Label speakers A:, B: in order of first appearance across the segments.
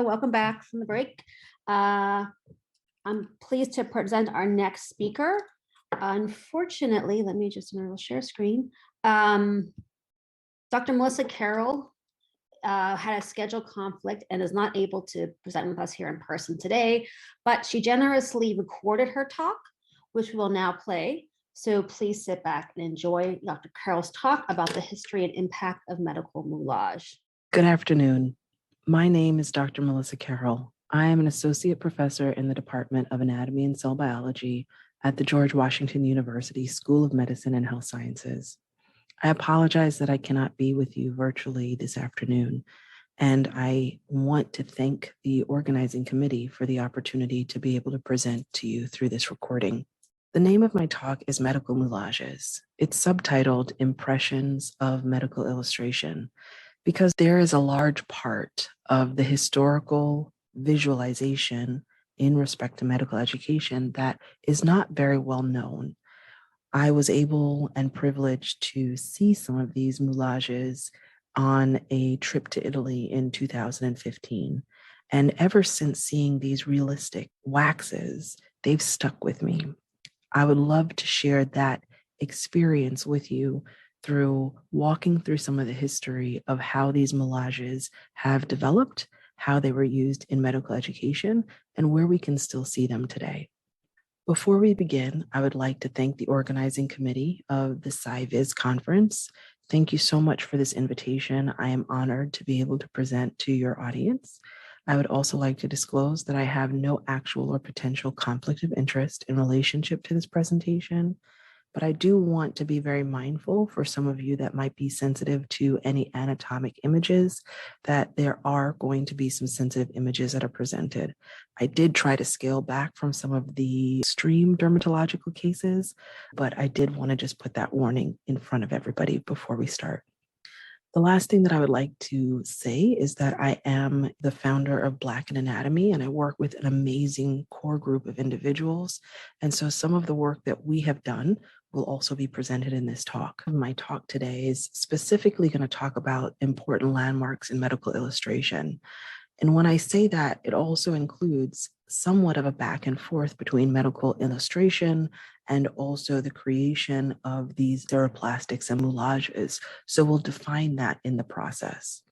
A: Hello, welcome back from the break. I'm pleased to present our next speaker. Unfortunately, let me just share screen. Dr. Melissa Carroll had a schedule conflict and is not able to present with us here in person today, but she generously recorded her talk, which we will now play. So please sit back and enjoy Dr. Carroll's talk about the history and impact of medical moulage.
B: Good afternoon. My name is Dr. Melissa Carroll. I am an associate professor in the Department of Anatomy and Cell Biology at the George Washington University School of Medicine and Health Sciences. I apologize that I cannot be with you virtually this afternoon, and I want to thank the organizing committee for the opportunity to be able to present to you through this recording. The name of my talk is Medical Moulages. It's subtitled Impressions of Medical Illustration, because there is a large part of the historical visualization in respect to medical education that is not very well known. I was able and privileged to see some of these moulages on a trip to Italy in 2015. And ever since seeing these realistic waxes, they've stuck with me. I would love to share that experience with you through walking through some of the history of how these moulages have developed, how they were used in medical education, and where we can still see them today. Before we begin, I would like to thank the organizing committee of the SciViz conference. Thank you so much for this invitation. I am honored to be able to present to your audience. I would also like to disclose that I have no actual or potential conflict of interest in relationship to this presentation, but I do want to be very mindful for some of you that might be sensitive to any anatomic images, that there are going to be some sensitive images that are presented. I did try to scale back from some of the extreme dermatological cases, but I did want to just put that warning in front of everybody before we start. The last thing that I would like to say is that I am the founder of Black in Anatomy, and I work with an amazing core group of individuals. And so some of the work that we have done will also be presented in this talk. My talk today is specifically going to talk about important landmarks in medical illustration. And when I say that, it also includes somewhat of a back and forth between medical illustration and also the creation of these ceroplastics and moulages. So we'll define that in the process.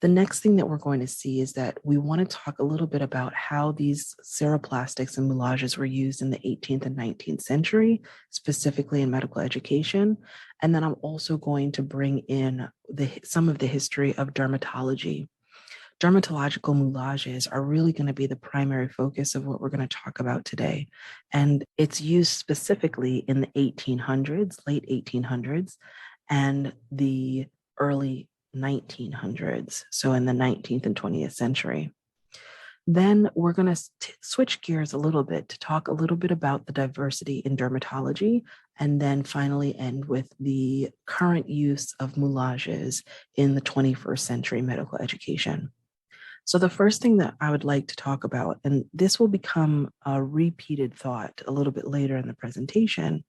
B: The next thing that we're going to see is that we want to talk a little bit about how these ceroplastics and moulages were used in the 18th and 19th century, specifically in medical education. And then I'm also going to bring in some of the history of dermatology. Dermatological moulages are really going to be the primary focus of what we're going to talk about today. And it's used specifically in the 1800s, late 1800s, and the early 1900s, so in the 19th and 20th century. Then we're going to switch gears a little bit to talk a little bit about the diversity in dermatology, and then finally end with the current use of moulages in the 21st century medical education. So the first thing that I would like to talk about, and this will become a repeated thought a little bit later in the presentation,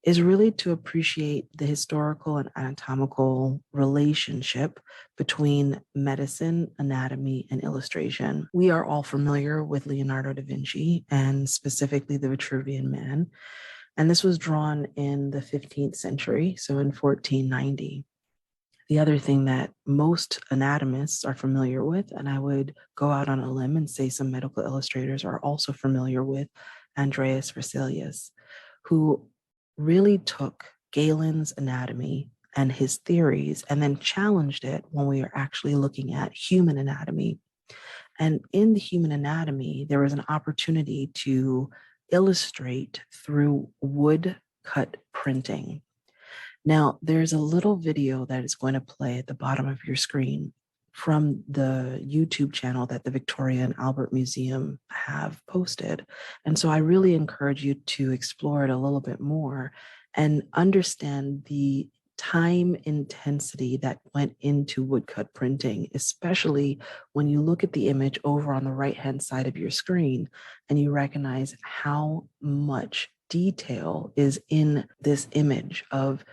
B: is really to appreciate the historical and anatomical relationship between medicine, anatomy, and illustration. We are all familiar with Leonardo da Vinci and specifically the Vitruvian Man. And this was drawn in the 15th century, so in 1490. The other thing that most anatomists are familiar with, and I would go out on a limb and say some medical illustrators are also familiar with, Andreas Vesalius, who really took Galen's anatomy and his theories and then challenged it when we are actually looking at human anatomy. And in the human anatomy, there was an opportunity to illustrate through wood-cut printing. Now, there's a little video that is going to play at the bottom of your screen from the YouTube channel that the Victoria and Albert Museum have posted. And so I really encourage you to explore it a little bit more and understand the time intensity that went into woodcut printing, especially when you look at the image over on the right-hand side of your screen and you recognize how much detail is in this image of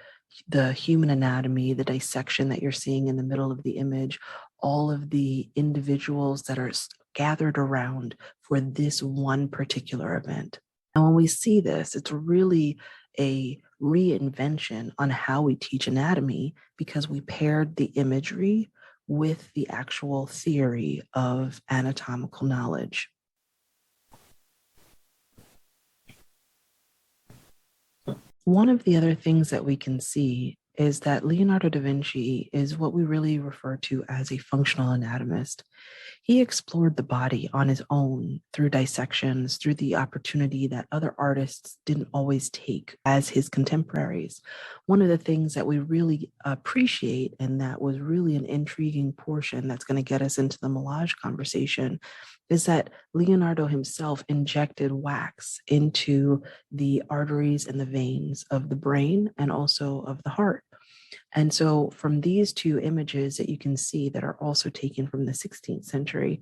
B: the human anatomy, the dissection that you're seeing in the middle of the image, all of the individuals that are gathered around for this one particular event. And when we see this, it's really a reinvention on how we teach anatomy because we paired the imagery with the actual theory of anatomical knowledge. One of the other things that we can see is that Leonardo da Vinci is what we really refer to as a functional anatomist. He explored the body on his own through dissections, through the opportunity that other artists didn't always take as his contemporaries. One of the things that we really appreciate, and that was really an intriguing portion that's going to get us into the Moulage conversation, is that Leonardo himself injected wax into the arteries and the veins of the brain and also of the heart. And so from these two images that you can see that are also taken from the 16th century,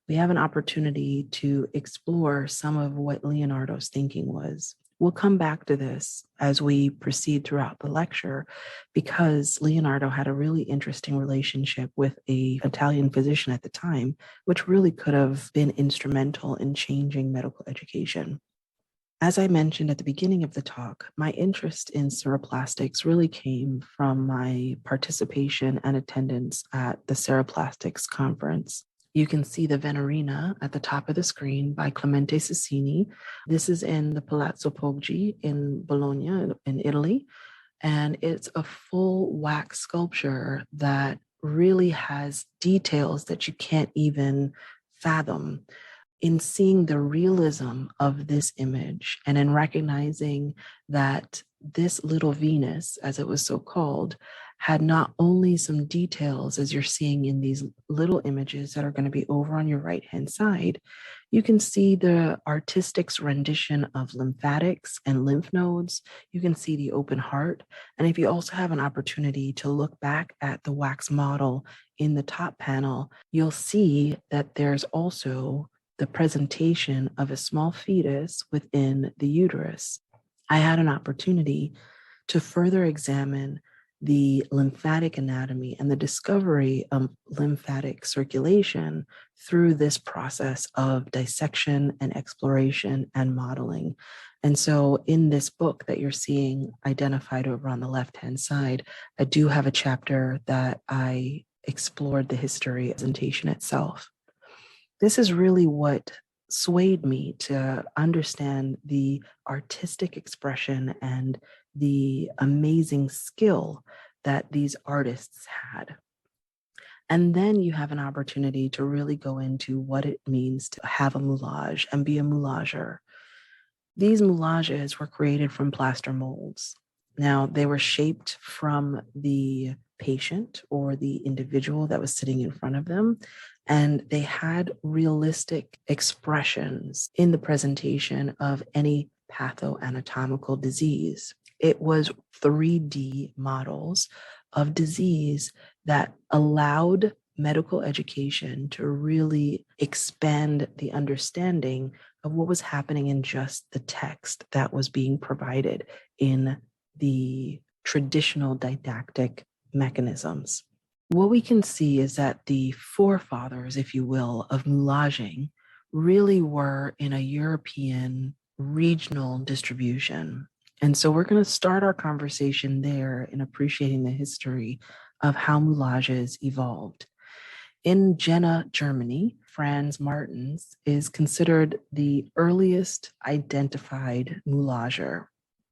B: we have an opportunity to explore some of what Leonardo's thinking was. We'll come back to this as we proceed throughout the lecture because Leonardo had a really interesting relationship with an Italian physician at the time, which really could have been instrumental in changing medical education. As I mentioned at the beginning of the talk, my interest in ceroplastics really came from my participation and attendance at the Ceroplastics Conference. You can see the Venerina at the top of the screen by Clemente Cecini. This is in the Palazzo Poggi in Bologna, in Italy. And it's a full wax sculpture that really has details that you can't even fathom. In seeing the realism of this image and in recognizing that this little Venus, as it was so called, had not only some details as you're seeing in these little images that are going to be over on your right-hand side, you can see the artistic's rendition of lymphatics and lymph nodes. You can see the open heart. And if you also have an opportunity to look back at the wax model in the top panel, you'll see that there's also the presentation of a small fetus within the uterus. I had an opportunity to further examine the lymphatic anatomy and the discovery of lymphatic circulation through this process of dissection and exploration and modeling. And so in this book that you're seeing identified over on the left-hand side, I do have a chapter that I explored the history of presentation itself. This is really what swayed me to understand the artistic expression and the amazing skill that these artists had. And then you have an opportunity to really go into what it means to have a moulage and be a moulager. These moulages were created from plaster molds. Now, they were shaped from the patient or the individual that was sitting in front of them, and they had realistic expressions in the presentation of any pathoanatomical disease. It was 3D models of disease that allowed medical education to really expand the understanding of what was happening in just the text that was being provided in the traditional didactic mechanisms. What we can see is that the forefathers, if you will, of moulaging really were in a European regional distribution. And so we're going to start our conversation there in appreciating the history of how moulages evolved. In Jena, Germany, Franz Martens is considered the earliest identified moulager.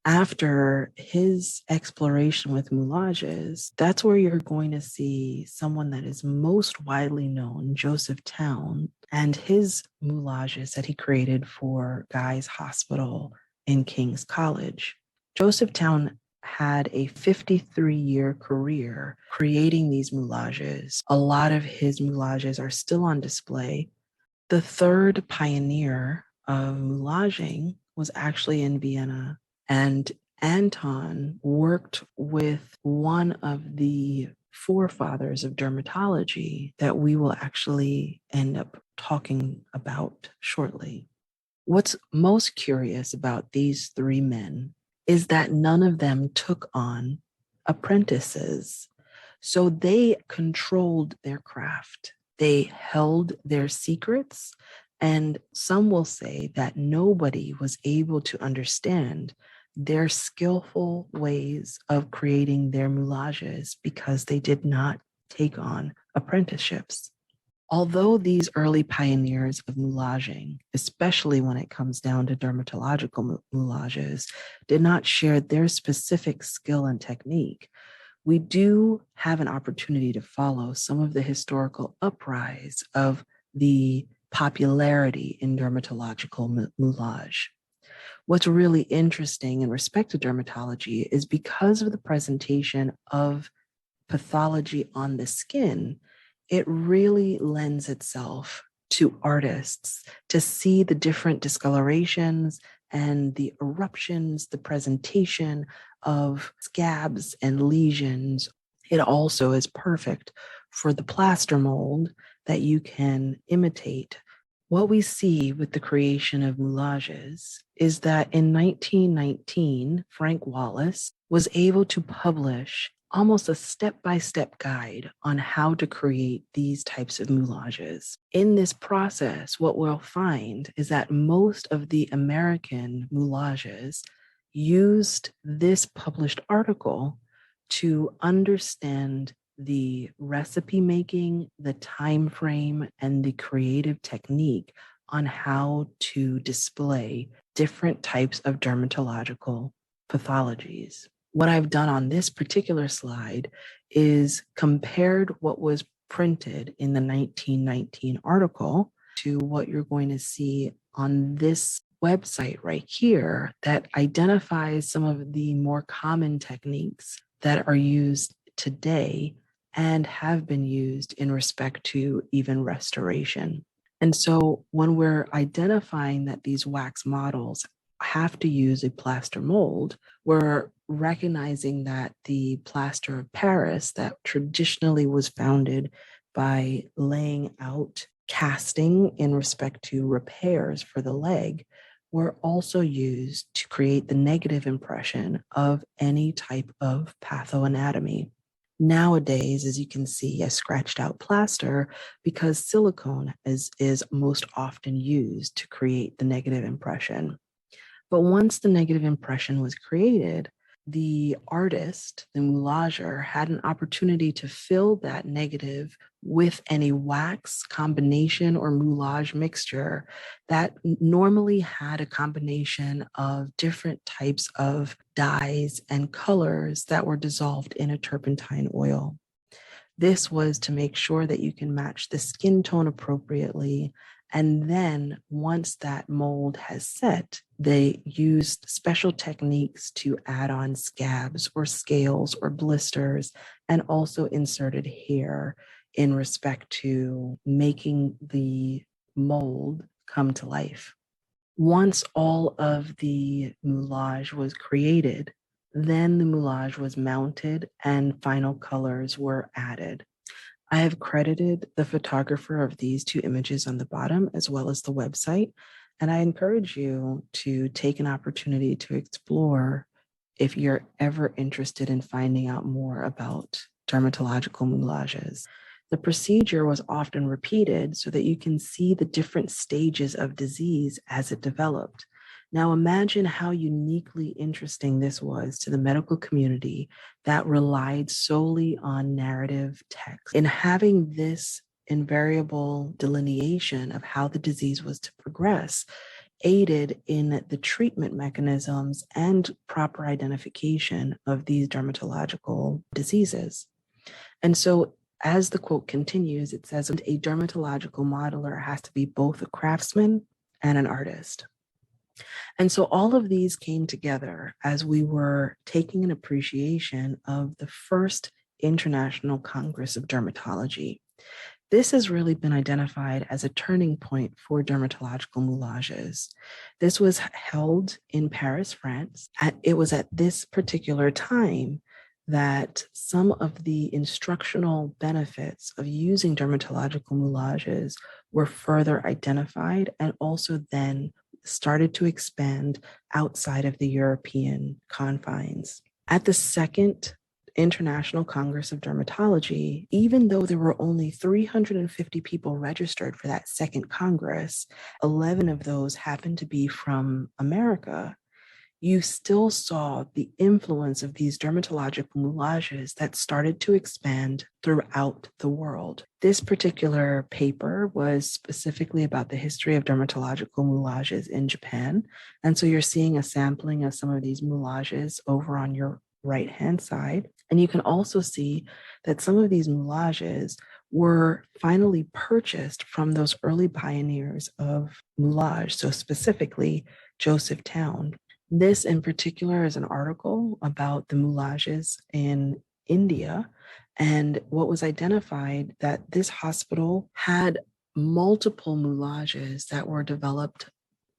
B: After his exploration with moulages, that's where you're going to see someone that is most widely known, Joseph Town, and his moulages that he created for Guy's Hospital in King's College. Joseph Town had a 53-year career creating these moulages. A lot of his moulages are still on display. The third pioneer of moulaging was actually in Vienna. And Anton worked with one of the forefathers of dermatology that we will actually end up talking about shortly. What's most curious about these three men is that none of them took on apprentices. So they controlled their craft. They held their secrets, and some will say that nobody was able to understand their skillful ways of creating their moulages because they did not take on apprenticeships. Although these early pioneers of moulaging, especially when it comes down to dermatological moulages, did not share their specific skill and technique, we do have an opportunity to follow some of the historical uprise of the popularity in dermatological moulage. What's really interesting in respect to dermatology is because of the presentation of pathology on the skin, it really lends itself to artists to see the different discolorations and the eruptions, the presentation of scabs and lesions. It also is perfect for the plaster mold that you can imitate. What we see with the creation of moulages is that in 1919, Frank Wallace was able to publish almost a step-by-step guide on how to create these types of moulages. In this process, what we'll find is that most of the American moulages used this published article to understand the recipe making, the time frame, and the creative technique on how to display different types of dermatological pathologies. What I've done on this particular slide is compared what was printed in the 1919 article to what you're going to see on this website right here that identifies some of the more common techniques that are used today and have been used in respect to even restoration. And so when we're identifying that these wax models have to use a plaster mold, we're recognizing that the plaster of Paris that traditionally was founded by laying out casting in respect to repairs for the leg were also used to create the negative impression of any type of pathoanatomy. Nowadays, as you can see, I scratched out plaster because silicone is most often used to create the negative impression. But once the negative impression was created, the artist, the moulager, had an opportunity to fill that negative with any wax combination or moulage mixture that normally had a combination of different types of dyes and colors that were dissolved in a turpentine oil. This was to make sure that you can match the skin tone appropriately. And then once that mold has set, they used special techniques to add on scabs or scales or blisters, and also inserted hair in respect to making the mold come to life. Once all of the moulage was created, then the moulage was mounted and final colors were added. I have credited the photographer of these two images on the bottom, as well as the website, and I encourage you to take an opportunity to explore if you're ever interested in finding out more about dermatological moulages. The procedure was often repeated so that you can see the different stages of disease as it developed. Now imagine how uniquely interesting this was to the medical community that relied solely on narrative text. In having this invariable delineation of how the disease was to progress, aided in the treatment mechanisms and proper identification of these dermatological diseases. And so as the quote continues, it says, a dermatological modeler has to be both a craftsman and an artist. And so all of these came together as we were taking an appreciation of the first International Congress of Dermatology. This has really been identified as a turning point for dermatological moulages. This was held in Paris, France. It was at this particular time that some of the instructional benefits of using dermatological moulages were further identified and also then started to expand outside of the European confines. At the second International Congress of Dermatology, even though there were only 350 people registered for that second Congress, 11 of those happened to be from America, you still saw the influence of these dermatological moulages that started to expand throughout the world. This particular paper was specifically about the history of dermatological moulages in Japan. And so you're seeing a sampling of some of these moulages over on your right-hand side. And you can also see that some of these moulages were finally purchased from those early pioneers of moulage, so specifically Joseph Town. This in particular is an article about the moulages in India. And what was identified that this hospital had multiple moulages that were developed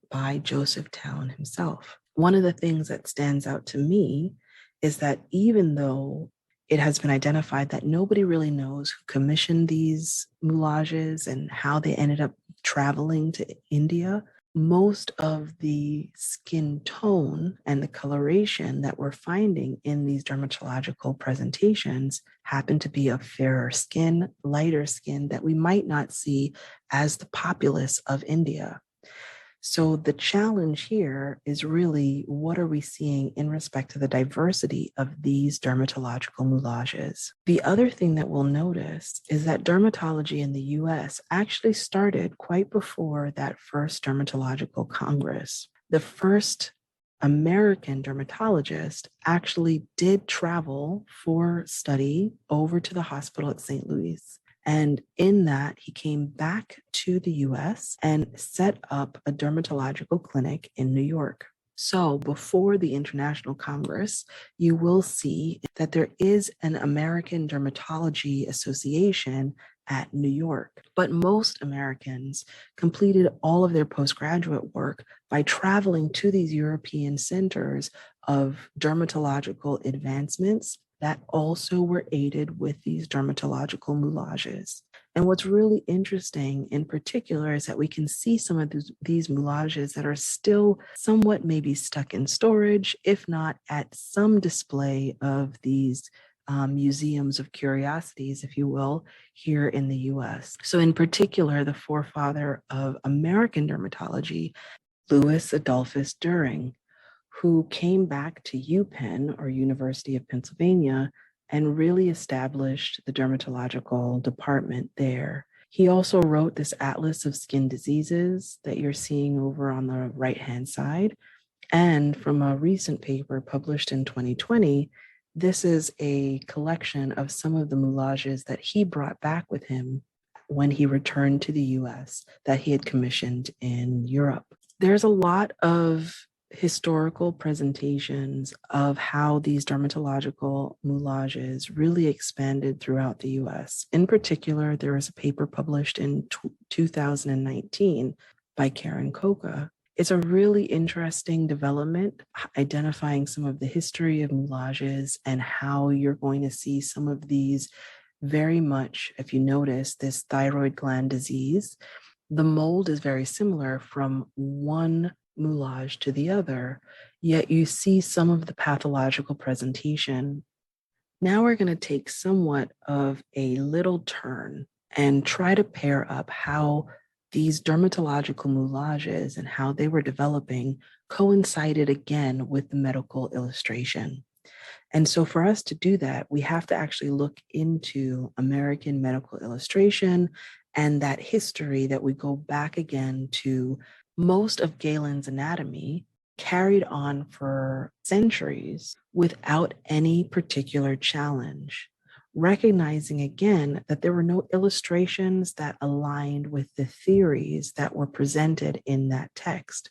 B: by Joseph Town himself. One of the things that stands out to me is that even though it has been identified that nobody really knows who commissioned these moulages and how they ended up traveling to India, most of the skin tone and the coloration that we're finding in these dermatological presentations happen to be of fairer skin, lighter skin that we might not see as the populace of India. So the challenge here is really, what are we seeing in respect to the diversity of these dermatological moulages? The other thing that we'll notice is that dermatology in the US actually started quite before that first dermatological congress. The first American dermatologist actually did travel for study over to the hospital at St. Louis. And in that, he came back to the US and set up a dermatological clinic in New York. So before the International Congress, you will see that there is an American Dermatology Association at New York. But most Americans completed all of their postgraduate work by traveling to these European centers of dermatological advancements that also were aided with these dermatological moulages. And what's really interesting in particular is that we can see some of these moulages that are still somewhat maybe stuck in storage, if not at some display of these museums of curiosities, if you will, here in the US. So in particular, the forefather of American dermatology, Louis Adolphus During, who came back to UPenn, or University of Pennsylvania, and really established the dermatological department there. He also wrote this Atlas of Skin Diseases that you're seeing over on the right-hand side. And from a recent paper published in 2020, this is a collection of some of the moulages that he brought back with him when he returned to the US that he had commissioned in Europe. There's a lot of historical presentations of how these dermatological moulages really expanded throughout the US. In particular, there was a paper published in 2019 by Karen Coca. It's a really interesting development, identifying some of the history of moulages and how you're going to see some of these very much, if you notice, this thyroid gland disease. The mold is very similar from one moulage to the other, yet you see some of the pathological presentation. Now we're going to take somewhat of a little turn and try to pair up how these dermatological moulages and how they were developing coincided again with the medical illustration. And so for us to do that, we have to actually look into American medical illustration and that history that we go back again to most of Galen's anatomy carried on for centuries without any particular challenge, recognizing again that there were no illustrations that aligned with the theories that were presented in that text,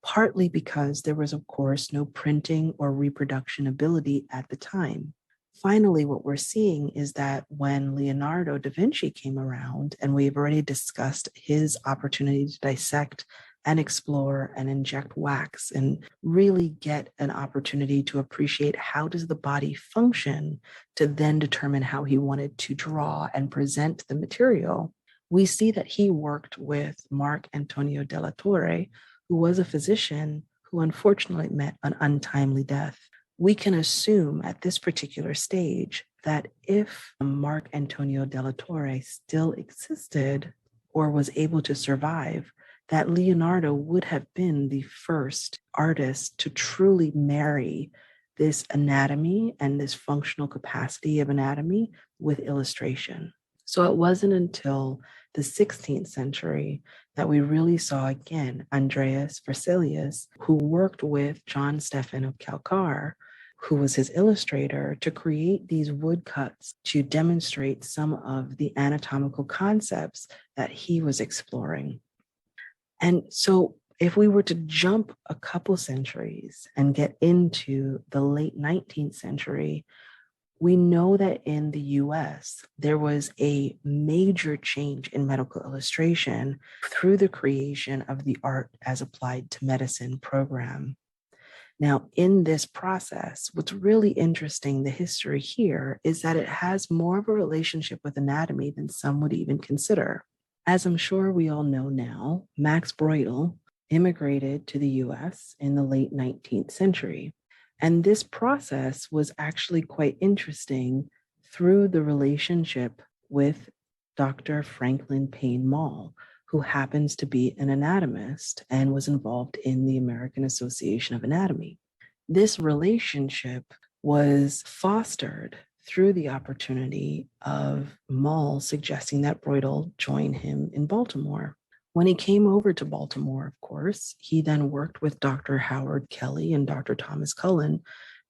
B: partly because there was, of course, no printing or reproduction ability at the time. Finally, what we're seeing is that when Leonardo da Vinci came around, and we've already discussed his opportunity to dissect and explore and inject wax and really get an opportunity to appreciate how does the body function to then determine how he wanted to draw and present the material, we see that he worked with Marc Antonio della Torre, who was a physician who unfortunately met an untimely death. we can assume at this particular stage that if Marc Antonio della Torre still existed or was able to survive, that Leonardo would have been the first artist to truly marry this anatomy and this functional capacity of anatomy with illustration. So it wasn't until the 16th century that we really saw again Andreas Vesalius, who worked with John Stephan of Calcar, who was his illustrator, to create these woodcuts to demonstrate some of the anatomical concepts that he was exploring. And so if we were to jump a couple centuries and get into the late 19th century, we know that in the US, there was a major change in medical illustration through the creation of the Art as Applied to Medicine program. Now, in this process, what's really interesting, the history here, is that it has more of a relationship with anatomy than some would even consider. As I'm sure we all know now, Max Breuil immigrated to the US in the late 19th century. And this process was actually quite interesting through the relationship with Dr. Franklin Payne Mall, who happens to be an anatomist and was involved in the American Association of Anatomy. This relationship was fostered through the opportunity of Mall suggesting that Breuil join him in Baltimore. When he came over to Baltimore, of course, he then worked with Dr. Howard Kelly and Dr. Thomas Cullen,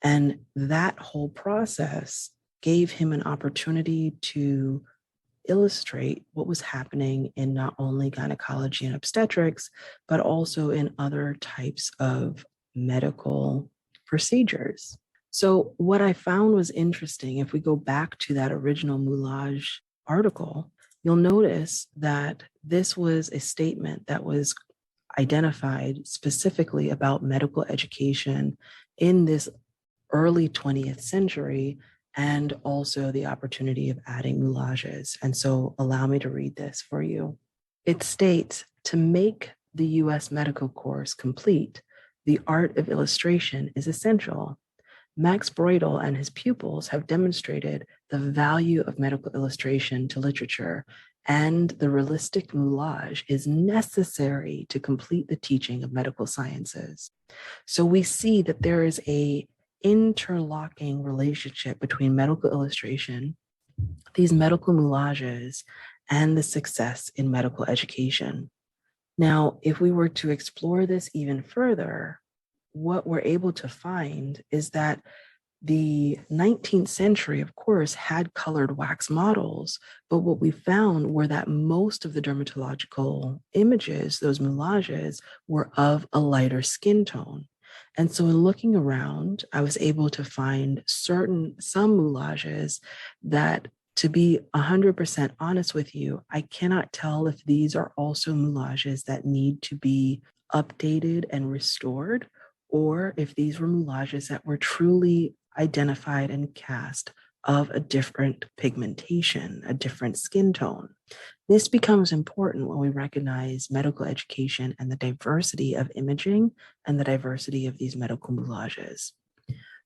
B: and that whole process gave him an opportunity to illustrate what was happening in not only gynecology and obstetrics, but also in other types of medical procedures. So what I found was interesting, if we go back to that original Moulage article, you'll notice that this was a statement that was identified specifically about medical education in this early 20th century, and also the opportunity of adding moulages. And so allow me to read this for you. It states, to make the US medical course complete, the art of illustration is essential. Max Breuil and his pupils have demonstrated the value of medical illustration to literature, and the realistic moulage is necessary to complete the teaching of medical sciences. So we see that there is a interlocking relationship between medical illustration, these medical moulages, and the success in medical education. Now, if we were to explore this even further, what we're able to find is that the 19th century, of course, had colored wax models, but what we found were that most of the dermatological images, those moulages, were of a lighter skin tone. And so in looking around, I was able to find some moulages that, to be 100% honest with you, I cannot tell if these are also moulages that need to be updated and restored, or if these were moulages that were truly identified and cast of a different pigmentation, a different skin tone. This becomes important when we recognize medical education and the diversity of imaging and the diversity of these medical moulages.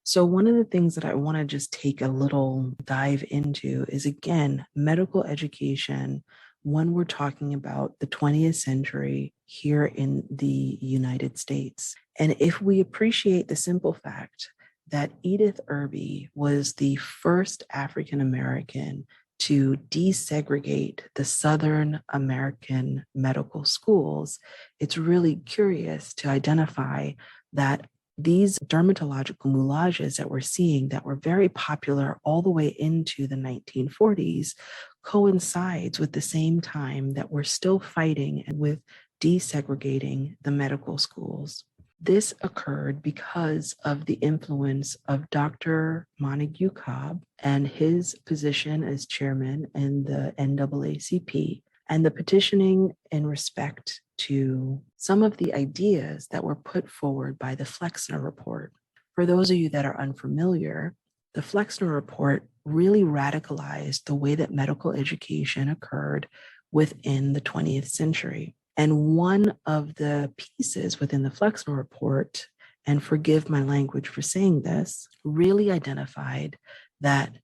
B: So one of the things that I want to just take a little dive into is, again, medical education when we're talking about the 20th century here in the United States. And if we appreciate the simple fact that Edith Irby was the first African American to desegregate the Southern American medical schools, it's really curious to identify that these dermatological moulages that we're seeing that were very popular all the way into the 1940s coincides with the same time that we're still fighting with desegregating the medical schools. This occurred because of the influence of Dr. Montague Cobb and his position as chairman in the NAACP, and the petitioning in respect to some of the ideas that were put forward by the Flexner Report. For those of you that are unfamiliar, the Flexner Report really radicalized the way that medical education occurred within the 20th century. And one of the pieces within the Flexner Report and forgive my language for saying this, really identified that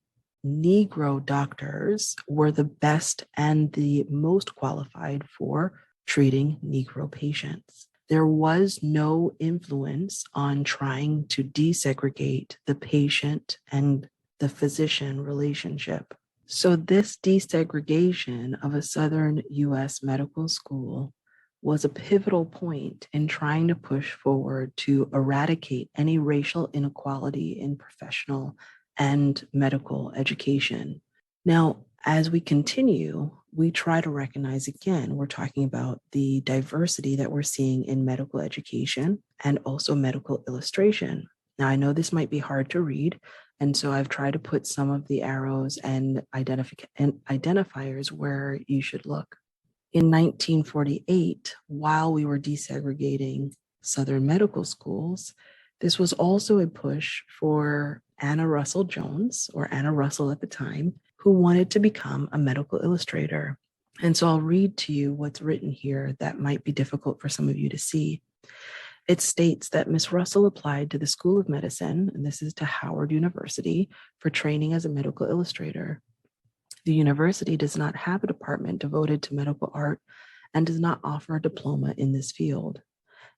B: Negro doctors were the best and the most qualified for treating Negro patients. There was no influence on trying to desegregate the patient and the physician relationship. So, this desegregation of a Southern US medical school was a pivotal point in trying to push forward to eradicate any racial inequality in professional and medical education. Now, as we continue, we try to recognize again, we're talking about the diversity that we're seeing in medical education and also medical illustration. Now, I know this might be hard to read, and so I've tried to put some of the arrows and identifiers where you should look. In 1948, while we were desegregating Southern medical schools, this was also a push for Anna Russell Jones, or Anna Russell at the time, who wanted to become a medical illustrator. And so I'll read to you what's written here that might be difficult for some of you to see. It states that Miss Russell applied to the School of Medicine, and this is to Howard University, for training as a medical illustrator. The university does not have a department devoted to medical art and does not offer a diploma in this field.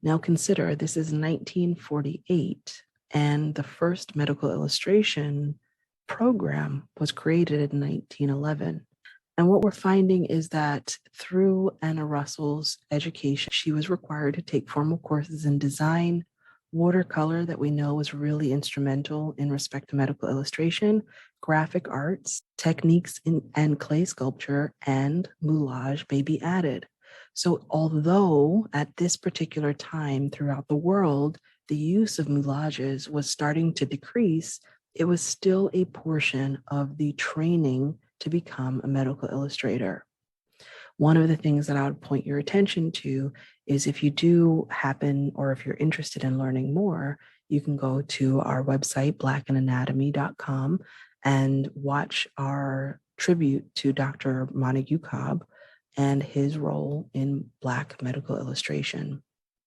B: Now consider, this is 1948, and the first medical illustration program was created in 1911. And what we're finding is that through Anna Russell's education, she was required to take formal courses in design, watercolor that we know was really instrumental in respect to medical illustration, graphic arts, techniques and clay sculpture, and moulage may be added. So although at this particular time throughout the world, the use of moulages was starting to decrease, it was still a portion of the training to become a medical illustrator. One of the things that I would point your attention to is if you do happen, or if you're interested in learning more, you can go to our website, blackananatomy.com, and watch our tribute to Dr. Montague Cobb and his role in Black medical illustration.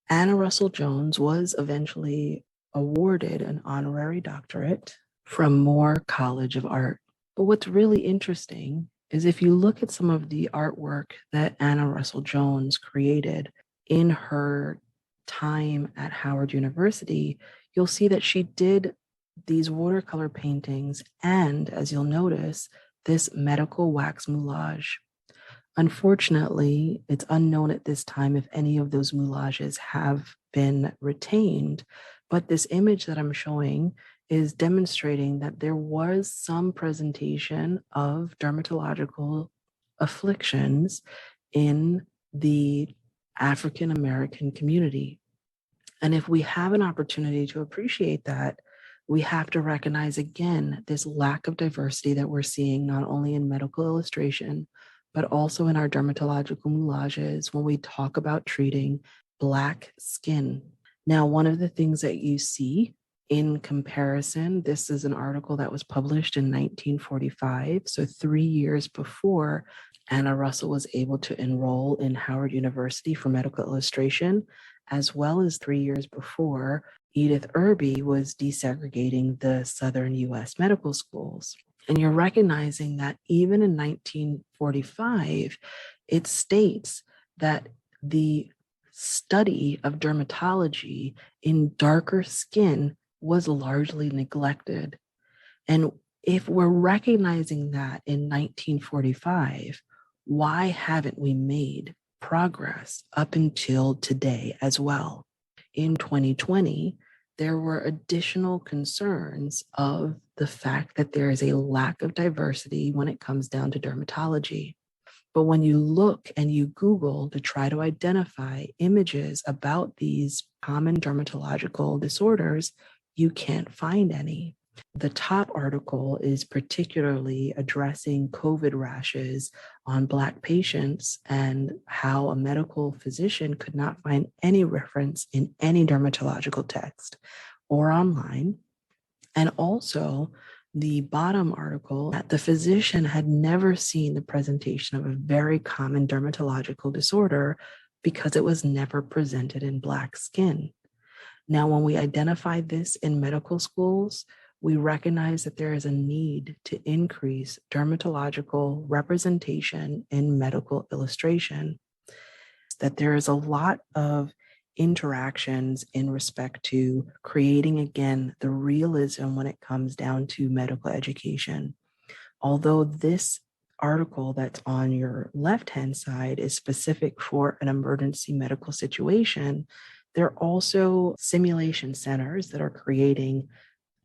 B: Anna Russell Jones was eventually awarded an honorary doctorate from Moore College of Art. But what's really interesting is if you look at some of the artwork that Anna Russell Jones created in her time at Howard University, you'll see that she did these watercolor paintings and, as you'll notice, this medical wax moulage. Unfortunately, it's unknown at this time if any of those moulages have been retained, but this image that I'm showing is demonstrating that there was some presentation of dermatological afflictions in the African American community. And if we have an opportunity to appreciate that, we have to recognize again this lack of diversity that we're seeing not only in medical illustration, but also in our dermatological moulages when we talk about treating Black skin. Now, one of the things that you see in comparison, this is an article that was published in 1945, so 3 years before Anna Russell was able to enroll in Howard University for medical illustration, as well as 3 years before Edith Irby was desegregating the Southern US medical schools. And you're recognizing that even in 1945, it states that the study of dermatology in darker skin was largely neglected. And if we're recognizing that in 1945, why haven't we made progress up until today as well? In 2020, there were additional concerns of the fact that there is a lack of diversity when it comes down to dermatology. But when you look and you Google to try to identify images about these common dermatological disorders, you can't find any. The top article is particularly addressing COVID rashes on Black patients and how a medical physician could not find any reference in any dermatological text or online. And also, the bottom article, that the physician had never seen the presentation of a very common dermatological disorder because it was never presented in Black skin. Now, when we identify this in medical schools, we recognize that there is a need to increase dermatological representation in medical illustration, that there is a lot of interactions in respect to creating, again, the realism when it comes down to medical education. Although this article that's on your left-hand side is specific for an emergency medical situation, there are also simulation centers that are creating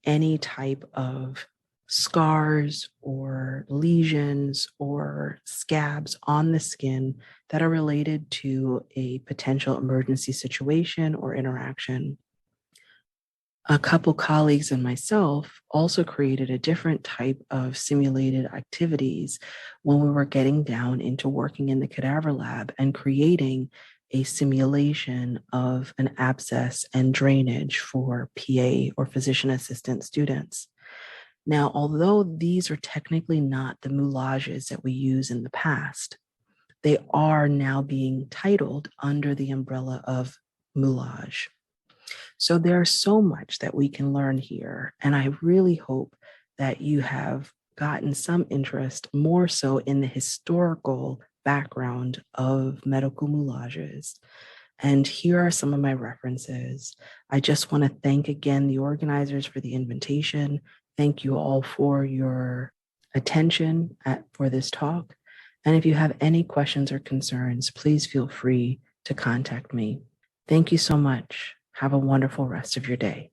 B: any type of scars or lesions or scabs on the skin that are related to a potential emergency situation or interaction. A couple colleagues and myself also created a different type of simulated activities when we were getting down into working in the cadaver lab and creating a simulation of an abscess and drainage for PA or physician assistant students. Now, although these are technically not the moulages that we use in the past, they are now being titled under the umbrella of moulage. So there's so much that we can learn here. And I really hope that you have gotten some interest more so in the historical background of medical moulages. And here are some of my references. I just want to thank again the organizers for the invitation. Thank you all for your attention for this talk. And if you have any questions or concerns, please feel free to contact me. Thank you so much. Have a wonderful rest of your day.